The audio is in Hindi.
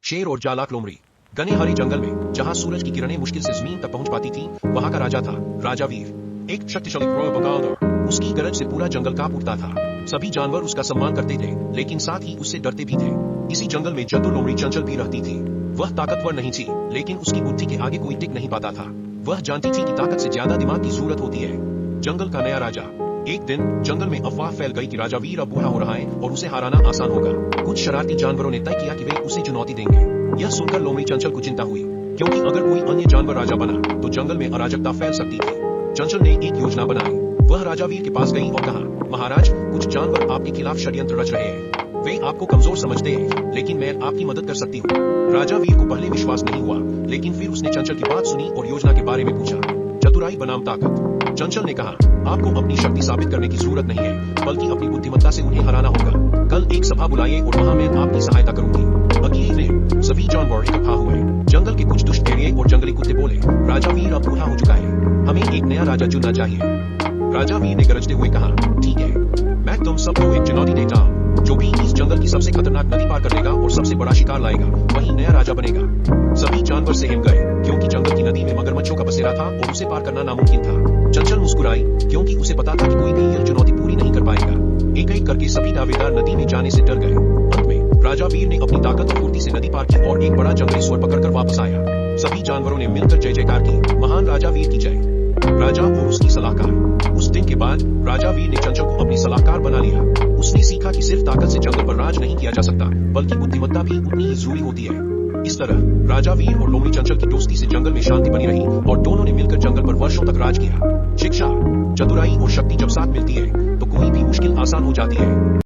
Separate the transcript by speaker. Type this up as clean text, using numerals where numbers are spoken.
Speaker 1: शेर और चालाक लोमड़ी। घने हरे जंगल में जहां सूरज की किरणें मुश्किल से जमीन तक पहुंच पाती थीं, वहां का राजा था राजा वीर। एक शक्तिशाली रॉयल बगावलर। उसकी गरज से पूरा जंगल कांप उठता था। सभी जानवर उसका सम्मान करते थे, लेकिन साथ ही उससे डरते भी थे। इसी जंगल में जद्दू लोमड़ी चंचल भी रहती थी। वह ताकतवर नहीं थी, लेकिन उसकी बुद्धि के आगे कोई टिक नहीं पाता था। वह जानती थी कि ताकत से ज्यादा दिमाग की जरूरत होती है। जंगल का नया राजा। एक दिन जंगल में अफवाह फैल गई कि राजा वीर अब बूढ़ा हो रहा है और उसे हराना आसान होगा। कुछ शरारती जानवरों ने तय किया कि वे उसे चुनौती देंगे। यह सुनकर लोमड़ी चंचल को चिंता हुई, क्योंकि अगर कोई अन्य जानवर राजा बना तो जंगल में अराजकता फैल सकती थी। चंचल ने एक योजना बनाई। वह राजा वीर के पास गई और कहा, महाराज, कुछ जानवर आपके खिलाफ षड्यंत्र रच रहे हैं। वे आपको कमजोर समझते हैं, लेकिन मैं आपकी मदद कर सकती हूँ। राजा वीर को पहले विश्वास नहीं हुआ, लेकिन फिर उसने चंचल की बात सुनी और योजना के बारे में पूछा। चतुराई बनाम ताकत। चंचल ने कहा, आपको अपनी शक्ति साबित करने की जरूरत नहीं है, बल्कि अपनी बुद्धिमत्ता से उन्हें हराना होगा। कल एक सभा बुलाइए और वहां मैं आपकी सहायता करूंगी। अगले दिन सभी जानवर इकट्ठा हुए। जंगल के कुछ दुष्ट भेड़िए और जंगली कुत्ते बोले, राजा वीर अब बूढ़ा हो चुका है, हमें एक नया राजा चुनना चाहिए। राजा वीर ने गरजते हुए कहा, ठीक है, मैं तुम सबको एक चुनौती देता हूँ। जो भी इस जंगल की सबसे खतरनाक नदी पार कर लेगा और सबसे बड़ा शिकार लाएगा, वही नया राजा बनेगा। सभी जानवर सहम गए, क्योंकि जंगल की नदी में मगरमच्छों का बसेरा था और उसे पार करना नामुमकिन था। चंचल मुस्कुराई, क्योंकि उसे पता था कि कोई भी यह चुनौती पूरी नहीं कर पाएगा। एक एक करके सभी दावेदार नदी में जाने से डर गए। अंत में राजा वीर ने अपनी ताकत और फुर्ती से नदी पार की और एक बड़ा जंगली स्वर पकड़कर वापस आया। सभी जानवरों ने मिलकर जय जयकार की, महान राजा वीर की जय। राजा और उसकी सलाहकार। उस दिन के बाद राजा वीर ने चंचल को अपनी सलाहकार बना लिया। उसने सीखा कि सिर्फ ताकत से जंगल पर राज नहीं किया जा सकता, बल्कि बुद्धिमत्ता भी उतनी ही जरूरी होती है। इस तरह राजा वीर और लोमड़ी चंचल की दोस्ती से जंगल में शांति बनी रही और दोनों ने मिलकर जंगल पर वर्षों तक राज किया। शिक्षा, चतुराई और शक्ति जब साथ मिलती है तो कोई भी मुश्किल आसान हो जाती है।